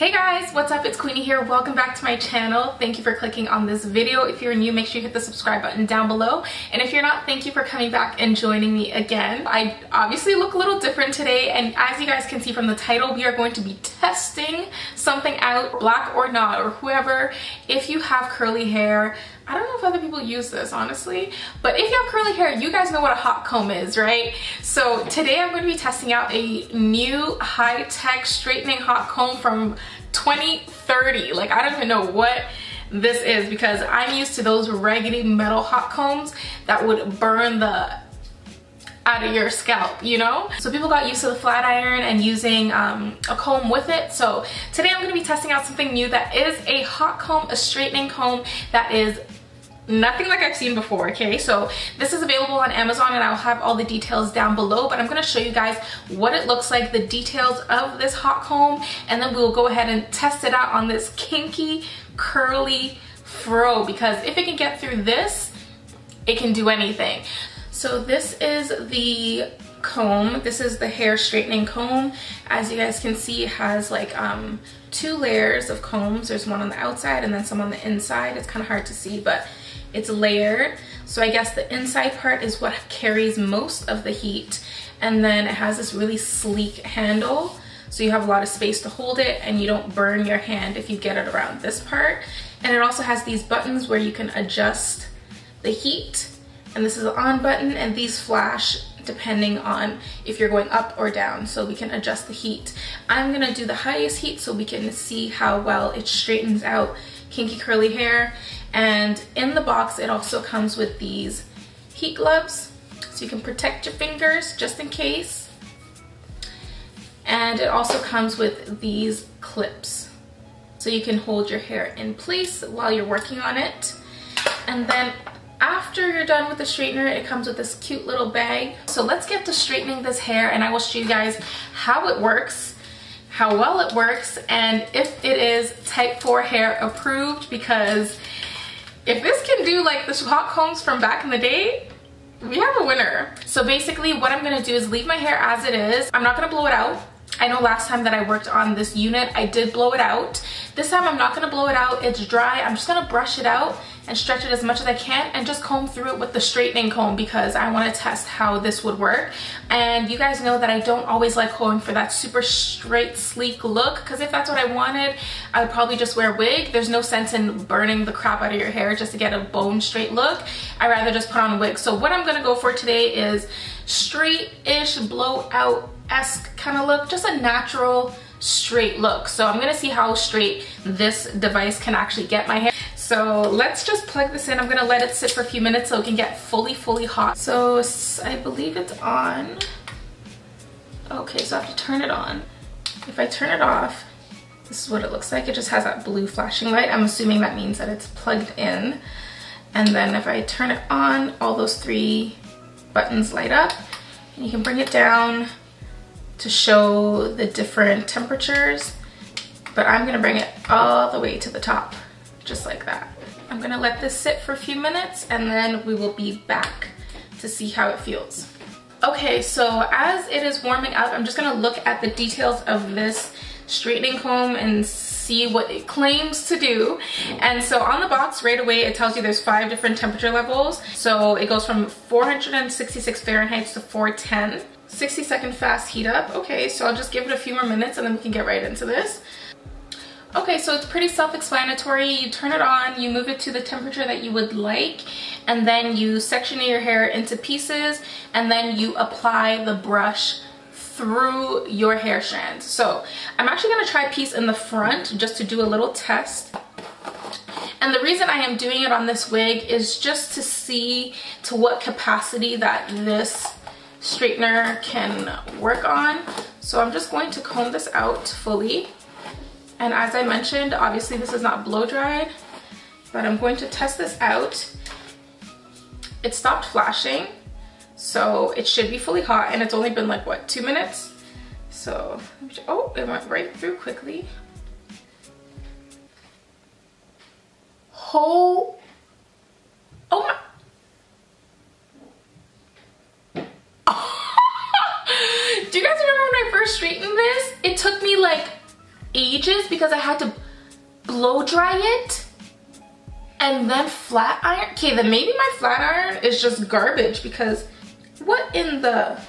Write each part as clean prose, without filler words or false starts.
Hey guys, what's up? It's Queenie here. Welcome back to my channel. Thank you for clicking on this video. If you're new, make sure you hit the subscribe button down below. And if you're not, thank you for coming back and joining me again. I obviously look a little different today, and as you guys can see from the title, we are going to be testing something out, black or not, or whoever. If you have curly hair, I don't know if other people use this, honestly, but if you have curly hair, you guys know what a hot comb is, right? So today I'm going to be testing out a new high-tech straightening hot comb from 2030. Like, I don't even know what this is because I'm used to those raggedy metal hot combs that would burn the out of your scalp, you know? So people got used to the flat iron and using a comb with it. So today I'm going to be testing out something new that is a hot comb, a straightening comb that is nothing like I've seen before. Okay, so this is available on Amazon and I'll have all the details down below, but I'm going to show you guys what it looks like, the details of this hot comb, and then we'll go ahead and test it out on this kinky curly fro, because if it can get through this, it can do anything. So this is the comb. This is the hair straightening comb. As you guys can see, it has like two layers of combs. There's one on the outside and then some on the inside. It's kind of hard to see, but it's layered. So I guess the inside part is what carries most of the heat, and then it has this really sleek handle, so you have a lot of space to hold it and you don't burn your hand if you get it around this part. And it also has these buttons where you can adjust the heat, and this is the on button, and these flash depending on if you're going up or down, so we can adjust the heat. I'm gonna do the highest heat so we can see how well it straightens out kinky curly hair. And in the box it also comes with these heat gloves so you can protect your fingers just in case, and it also comes with these clips so you can hold your hair in place while you're working on it. And then after you're done with the straightener, it comes with this cute little bag. So let's get to straightening this hair, and I will show you guys how it works, how well it works, and if it is type 4 hair approved, because if this can do like the hot combs from back in the day, we have a winner. So basically what I'm gonna do is leave my hair as it is. I'm not gonna blow it out. I know last time that I worked on this unit, I did blow it out. This time I'm not gonna blow it out. It's dry. I'm just gonna brush it out and stretch it as much as I can and just comb through it with the straightening comb, because I want to test how this would work. And you guys know that I don't always like going for that super straight, sleek look, because if that's what I wanted, I would probably just wear a wig. There's no sense in burning the crap out of your hair just to get a bone straight look. I'd rather just put on a wig. So what I'm gonna go for today is straight-ish, blowout-esque kind of look, just a natural straight look. So I'm gonna see how straight this device can actually get my hair. So let's just plug this in. I'm gonna let it sit for a few minutes so it can get fully hot. So I believe it's on. Okay, so I have to turn it on. If I turn it off, this is what it looks like. It just has that blue flashing light. I'm assuming that means that it's plugged in. And then if I turn it on, all those three buttons light up, and you can bring it down to show the different temperatures, but I'm gonna bring it all the way to the top, just like that. I'm gonna let this sit for a few minutes and then we will be back to see how it feels. Okay, so as it is warming up, I'm just gonna look at the details of this straightening comb and see what it claims to do. And so on the box right away, it tells you there's 5 different temperature levels. So it goes from 466 Fahrenheit to 410. 60-second fast heat up. Okay, so I'll just give it a few more minutes and then we can get right into this. Okay, so it's pretty self-explanatory. You turn it on, you move it to the temperature that you would like, and then you section your hair into pieces, and then you apply the brush through your hair strands. So I'm actually gonna try a piece in the front just to do a little test. And the reason I am doing it on this wig is just to see to what capacity that this straightener can work on. So I'm just going to comb this out fully. And as I mentioned, obviously this is not blow dried, but I'm going to test this out. It stopped flashing, so it should be fully hot, and it's only been like, what, 2 minutes? So, oh, it went right through quickly. Oh my. Do you guys remember when I first straightened this? It took me like ages because I had to blow dry it and then flat iron. Okay, then maybe my flat iron is just garbage because what in the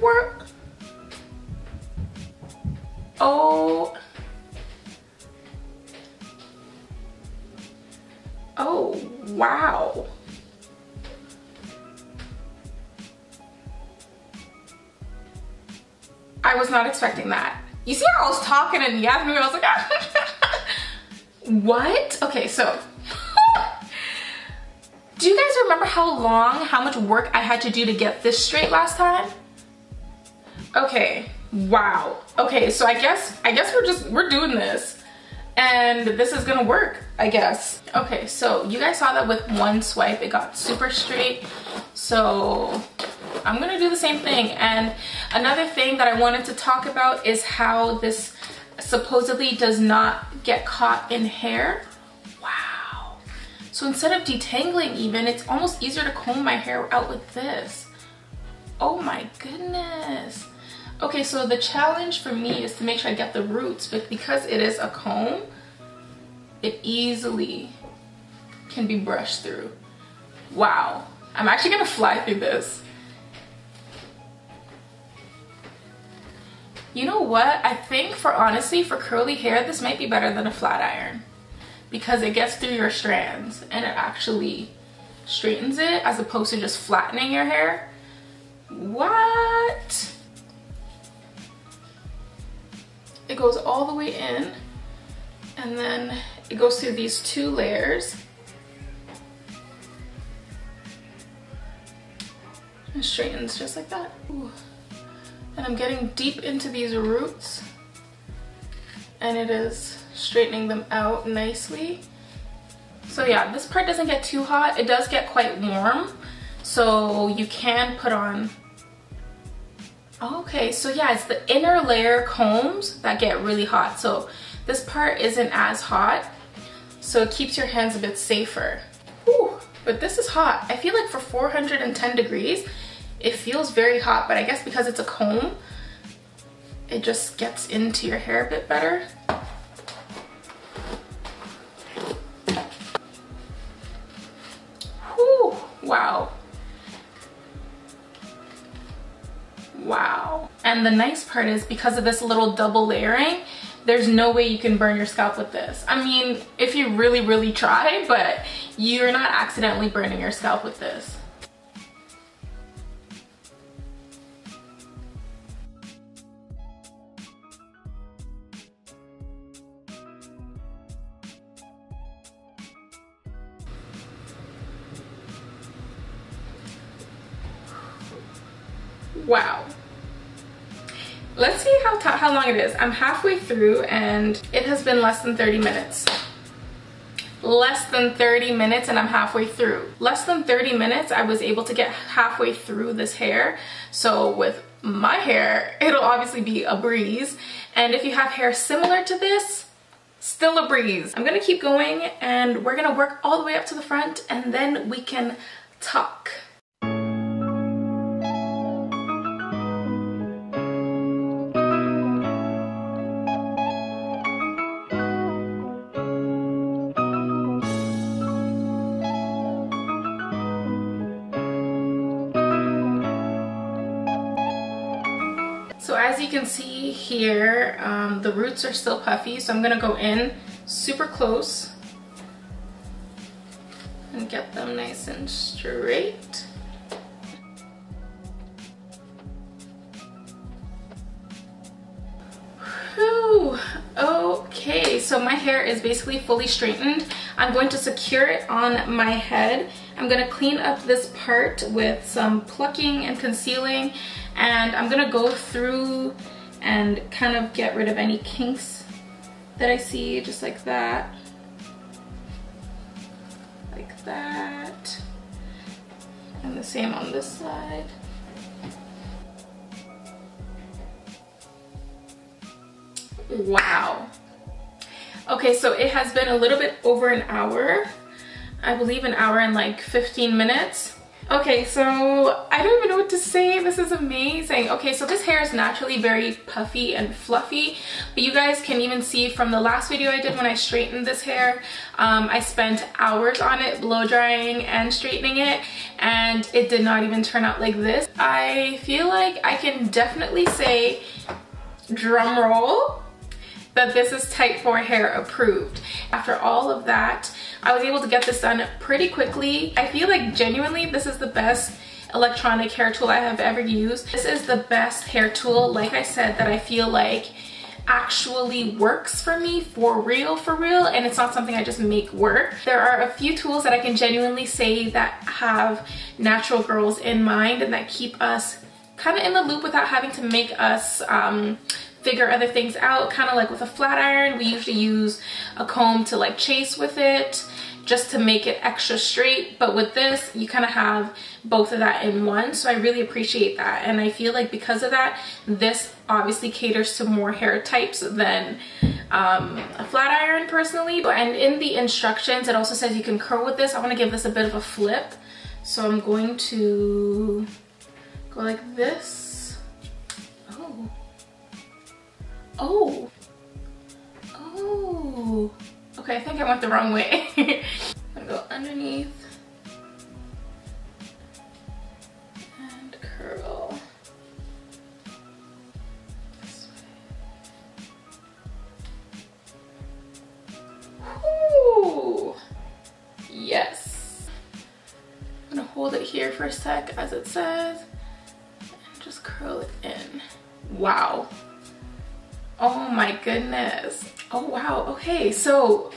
world? Oh wow. I was not expecting that. You see how I was talking and yapping, I was like, what? Okay, so do you guys remember how much work I had to do to get this straight last time? Okay, wow. Okay, so I guess we're doing this and this is gonna work, I guess. Okay, so you guys saw that with one swipe it got super straight, so I'm gonna do the same thing. And another thing that I wanted to talk about is how this supposedly does not get caught in hair. Wow. So instead of detangling even, it's almost easier to comb my hair out with this. Oh my goodness. Okay, so the challenge for me is to make sure I get the roots, but because it is a comb, it easily can be brushed through. Wow. I'm actually gonna fly through this. You know what? I think honestly, for curly hair, this might be better than a flat iron because it gets through your strands and it actually straightens it as opposed to just flattening your hair. What? It goes all the way in and then it goes through these two layers and straightens just like that. Ooh. And I'm getting deep into these roots and it is straightening them out nicely. So yeah, this part doesn't get too hot. It does get quite warm, so you can put on. Okay, so yeah, it's the inner layer combs that get really hot. So this part isn't as hot, so it keeps your hands a bit safer. Whew, but this is hot. I feel like for 410 degrees, it feels very hot, but I guess because it's a comb, it just gets into your hair a bit better. Whew, wow. Wow. And the nice part is because of this little double layering, there's no way you can burn your scalp with this. I mean, if you really, really try, but you're not accidentally burning your scalp with this. Wow. Let's see how long it is. I'm halfway through and it has been less than 30 minutes. Less than 30 minutes and I'm halfway through. Less than 30 minutes I was able to get halfway through this hair. So with my hair, it'll obviously be a breeze. And if you have hair similar to this, still a breeze. I'm gonna keep going and we're gonna work all the way up to the front and then we can talk. So as you can see here, the roots are still puffy, so I'm gonna go in super close and get them nice and straight. Whew. Okay, so my hair is basically fully straightened. I'm going to secure it on my head. I'm gonna clean up this part with some plucking and concealing, and I'm gonna go through and kind of get rid of any kinks that I see, just like that. Like that. And the same on this side. Wow. Okay, so it has been a little bit over an hour. I believe an hour and like 15 minutes. Okay, so I don't even know what to say. This is amazing. Okay, so this hair is naturally very puffy and fluffy, but you guys can even see from the last video I did when I straightened this hair, I spent hours on it, blow drying and straightening it, and it did not even turn out like this. I feel like I can definitely say, drum roll, that this is type 4 hair approved. After all of that, I was able to get this done pretty quickly. I feel like genuinely this is the best electronic hair tool I have ever used. This is the best hair tool, like I said, that I feel like actually works for me for real, and it's not something I just make work. There are a few tools that I can genuinely say that have natural girls in mind and that keep us kind of in the loop without having to make us figure other things out. Kind of like with a flat iron, we usually use a comb to like chase with it just to make it extra straight, but with this you kind of have both of that in one, so I really appreciate that. And I feel like because of that, this obviously caters to more hair types than a flat iron personally. And in the instructions it also says you can curl with this. I want to give this a bit of a flip, so I'm going to go like this. Oh, okay, I think I went the wrong way. I'm gonna go underneath and curl this way. Woo! Yes. I'm gonna hold it here for a sec as it says and just curl it in. Wow. Oh my goodness. Oh wow. Okay, so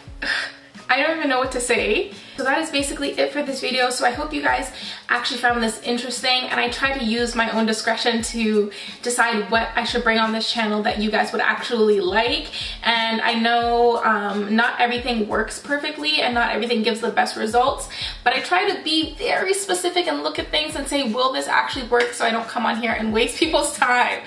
I don't even know what to say. So that is basically it for this video. So I hope you guys actually found this interesting, and I try to use my own discretion to decide what I should bring on this channel that you guys would actually like. And I know not everything works perfectly and not everything gives the best results, but I try to be very specific and look at things and say, will this actually work, so I don't come on here and waste people's time.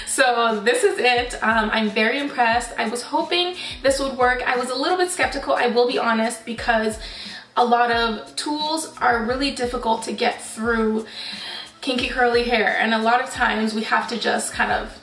So this is it. I'm very impressed. I was hoping this would work. I was a little bit skeptical, I will be honest, because a lot of tools are really difficult to get through kinky curly hair, and a lot of times we have to just kind of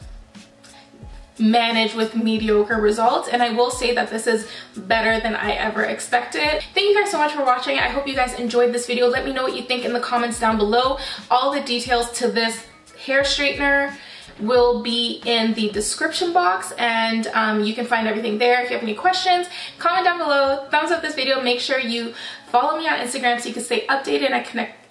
manage with mediocre results. And I will say that this is better than I ever expected. Thank you guys so much for watching. I hope you guys enjoyed this video. Let me know what you think in the comments down below. All the details to this hair straightener will be in the description box, and you can find everything there. If you have any questions, comment down below, thumbs up this video, make sure you follow me on Instagram so you can stay updated and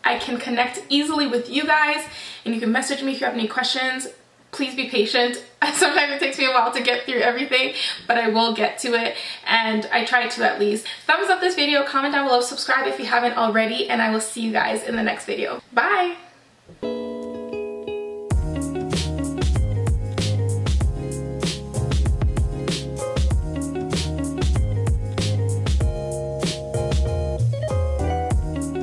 I can connect easily with you guys, and you can message me if you have any questions. Please be patient. Sometimes it takes me a while to get through everything, but I will get to it, and I try to at least. Thumbs up this video, comment down below, subscribe if you haven't already, and I will see you guys in the next video. Bye!